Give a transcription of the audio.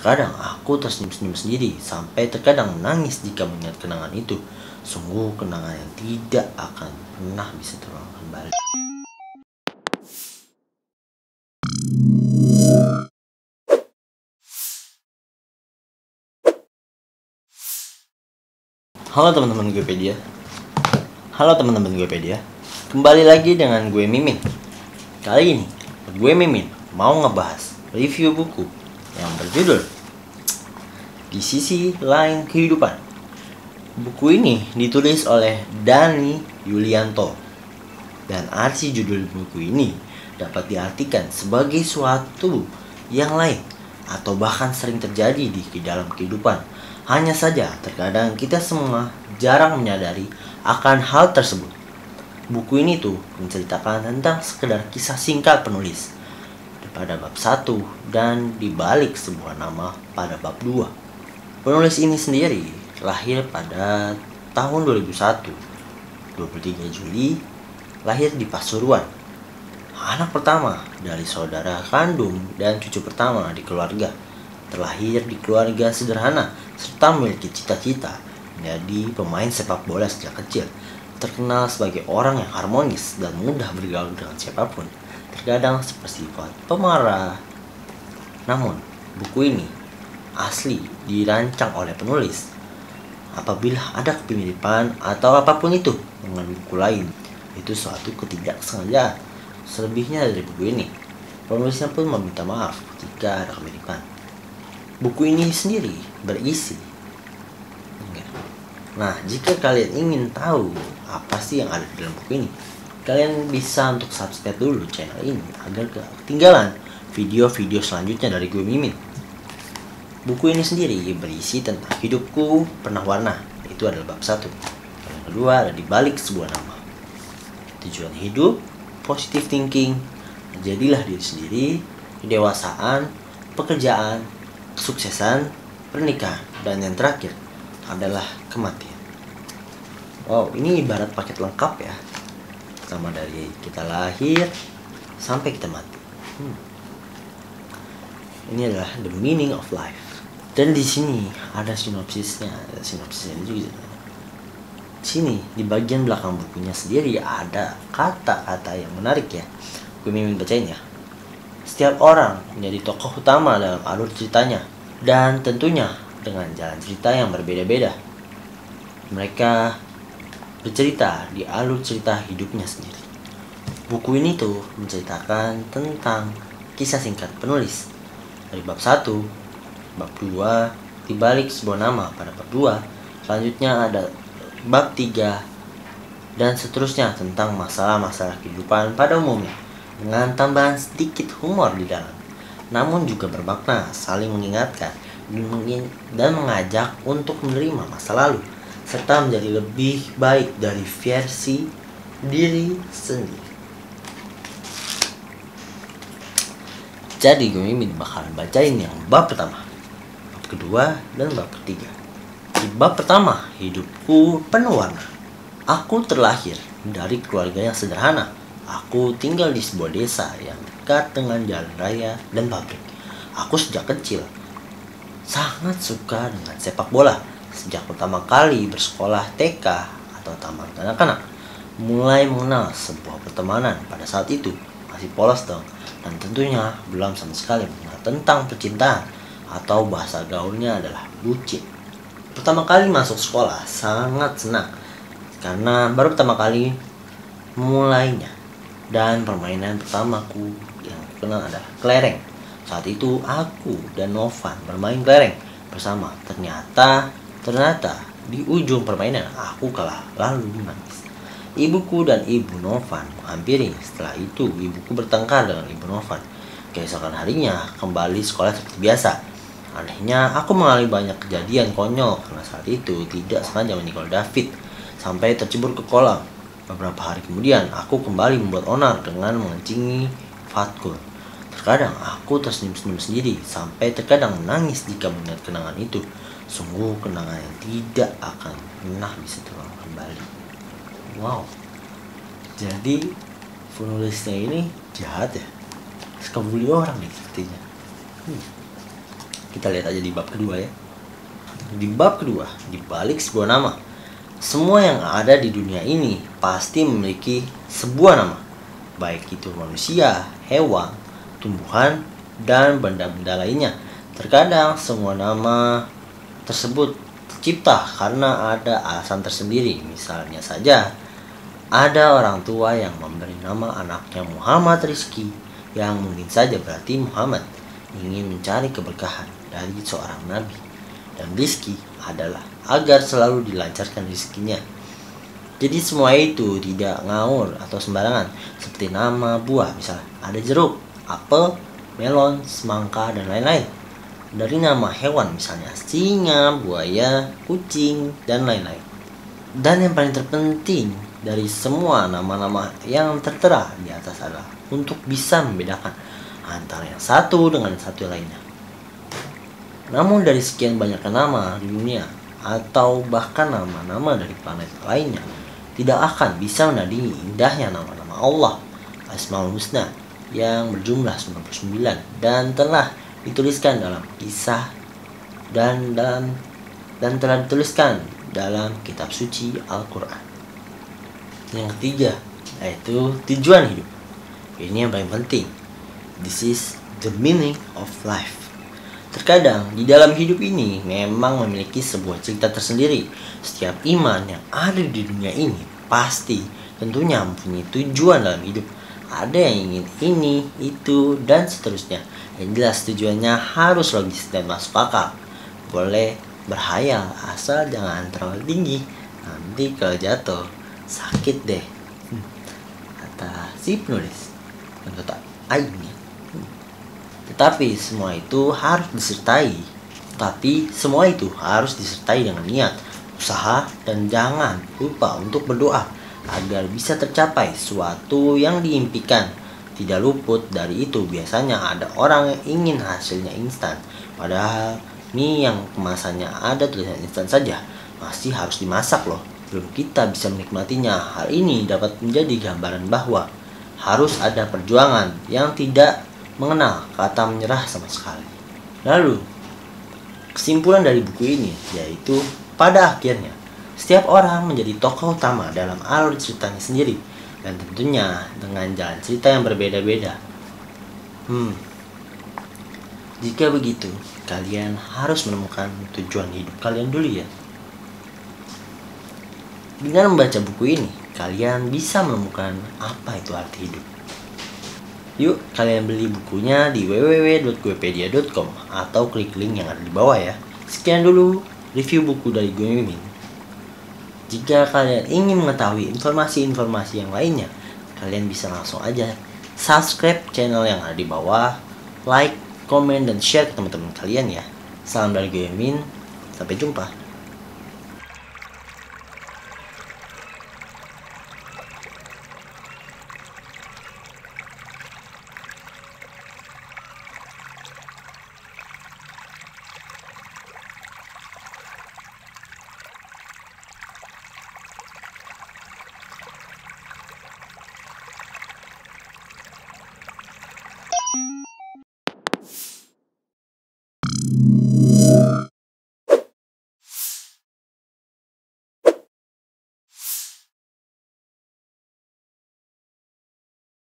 Terkadang aku tersenyum-senyum sendiri, sampai terkadang menangis jika mengingat kenangan itu. Sungguh kenangan yang tidak akan pernah bisa terulang kembali. Halo teman-teman Guepedia. Kembali lagi dengan gue Mimin. Kali ini gue Mimin mau ngebahas review buku yang berjudul Di Sisi Lain Kehidupan. Buku ini ditulis oleh Dani Yulianto, dan arti judul buku ini dapat diartikan sebagai suatu yang lain atau bahkan sering terjadi di dalam kehidupan. Hanya saja terkadang kita semua jarang menyadari akan hal tersebut. Buku ini tuh menceritakan tentang sekedar kisah singkat penulis pada bab 1 dan dibalik sebuah nama pada bab 2. Penulis ini sendiri lahir pada tahun 2001, 23 Juli, lahir di Pasuruan. Anak pertama dari saudara kandung dan cucu pertama di keluarga. Terlahir di keluarga sederhana serta memiliki cita-cita menjadi pemain sepak bola sejak kecil. Terkenal sebagai orang yang harmonis dan mudah bergaul dengan siapapun. Terkadang bersifat pemarah. Namun, buku ini asli dirancang oleh penulis. Apabila ada kemiripan atau apapun itu dengan buku lain, itu suatu ketidaksengajaan. Selebihnya dari buku ini, penulisnya pun meminta maaf jika ada kemiripan. Buku ini sendiri berisi. Nah, jika kalian ingin tahu apa sih yang ada di dalam buku ini, kalian bisa untuk subscribe dulu channel ini agar gak ketinggalan video-video selanjutnya dari gue Mimin. Buku ini sendiri berisi tentang hidupku penuh warna. Itu adalah bab 1. Yang kedua ada di balik sebuah nama. Tujuan hidup, positive thinking, jadilah diri sendiri, kedewasaan, pekerjaan, kesuksesan, pernikahan, dan yang terakhir adalah kematian. Wow, ini ibarat paket lengkap ya. Sama dari kita lahir sampai kita mati. Ini adalah the meaning of life. Dan di sini ada sinopsisnya juga. Sini di bagian belakang bukunya sendiri ada kata-kata yang menarik ya. Gue Mimin bacain ya. Setiap orang menjadi tokoh utama dalam alur ceritanya, dan tentunya dengan jalan cerita yang berbeda-beda. Mereka bercerita di alur cerita hidupnya sendiri. Buku ini tuh menceritakan tentang kisah singkat penulis dari bab 1, bab 2, dibalik sebuah nama pada bab 2, selanjutnya ada bab 3, dan seterusnya tentang masalah-masalah kehidupan pada umumnya, dengan tambahan sedikit humor di dalam, namun juga bermakna saling mengingatkan dan mengajak untuk menerima masa lalu serta menjadi lebih baik dari versi diri sendiri. Jadi gue Mimin bakal bacain yang bab pertama, bab kedua, dan bab ketiga. Di bab pertama, hidupku penuh warna. Aku terlahir dari keluarga yang sederhana. Aku tinggal di sebuah desa yang dekat dengan jalan raya dan pabrik. Aku sejak kecil sangat suka dengan sepak bola. Sejak pertama kali bersekolah TK atau taman kanak-kanak, mulai mengenal sebuah pertemanan. Pada saat itu masih polos dong, dan tentunya belum sama sekali mengenal tentang percintaan, atau bahasa gaulnya adalah bucin. Pertama kali masuk sekolah sangat senang karena baru pertama kali memulainya. Dan permainan pertamaku yang kenal adalah kelereng. Saat itu aku dan Novan bermain kelereng bersama. Ternyata di ujung permainan aku kalah lalu menangis. Ibuku dan ibu Novan menghampiri. Setelah itu ibuku bertengkar dengan ibu Novan. Keesokan harinya kembali sekolah seperti biasa. Anehnya aku mengalami banyak kejadian konyol karena saat itu tidak sengaja menyikol David sampai tercebur ke kolam. Beberapa hari kemudian, aku kembali membuat onar dengan mengencingi Fatkul. Terkadang aku tersenyum-senyum sendiri, sampai terkadang menangis jika mengingat kenangan itu. Sungguh kenangan yang tidak akan pernah bisa terulang kembali. Wow. Jadi, penulisnya ini jahat ya? Suka bully orang nih sepertinya. Kita lihat aja di bab kedua ya. Di bab kedua, di balik sebuah nama, semua yang ada di dunia ini pasti memiliki sebuah nama, baik itu manusia, hewan, tumbuhan, dan benda-benda lainnya. Terkadang semua nama tersebut tercipta karena ada alasan tersendiri. Misalnya saja, ada orang tua yang memberi nama anaknya Muhammad Rizki, yang mungkin saja berarti Muhammad ingin mencari keberkahan dari seorang nabi, dan Rizki adalah agar selalu dilancarkan rezekinya. Jadi semua itu tidak ngawur atau sembarangan, seperti nama buah, misalnya ada jeruk, apel, melon, semangka, dan lain-lain. Dari nama hewan, misalnya singa, buaya, kucing, dan lain-lain. Dan yang paling terpenting dari semua nama-nama yang tertera di atas adalah untuk bisa membedakan antara yang satu dengan satu lainnya. Namun dari sekian banyak nama di dunia, atau bahkan nama-nama dari planet lainnya, tidak akan bisa menandingi indahnya nama-nama Allah Asmaul Husna yang berjumlah 99 dan telah dituliskan dalam kisah dan telah dituliskan dalam kitab suci Al-Quran. Yang ketiga, yaitu tujuan hidup. Ini yang paling penting. This is the meaning of life. Terkadang di dalam hidup ini memang memiliki sebuah cerita tersendiri. Setiap iman yang ada di dunia ini pasti tentunya mempunyai tujuan dalam hidup. Ada yang ingin ini, itu, dan seterusnya. Yang jelas tujuannya harus logis dan masuk akal. Boleh berhayal asal jangan terlalu tinggi, nanti kalau jatuh sakit deh, kata si penulis dan kata Aini. Tetapi semua itu harus disertai dengan niat, usaha, dan jangan lupa untuk berdoa agar bisa tercapai suatu yang diimpikan. Tidak luput dari itu, biasanya ada orang yang ingin hasilnya instan, padahal mie yang kemasannya ada tulisan instan saja masih harus dimasak loh. Belum kita bisa menikmatinya. Hal ini dapat menjadi gambaran bahwa harus ada perjuangan yang tidak mengenal kata menyerah sama sekali. Lalu, kesimpulan dari buku ini yaitu pada akhirnya setiap orang menjadi tokoh utama dalam alur ceritanya sendiri, dan tentunya dengan jalan cerita yang berbeda-beda. Jika begitu, kalian harus menemukan tujuan hidup kalian dulu ya. Dengan membaca buku ini, kalian bisa menemukan apa itu arti hidup. Yuk, kalian beli bukunya di www.guepedia.com atau klik link yang ada di bawah ya. Sekian dulu review buku dari gue Mimin. Jika kalian ingin mengetahui informasi-informasi yang lainnya, kalian bisa langsung aja subscribe channel yang ada di bawah, like, komen, dan share ke teman-teman kalian ya. Salam dari gue Mimin, sampai jumpa.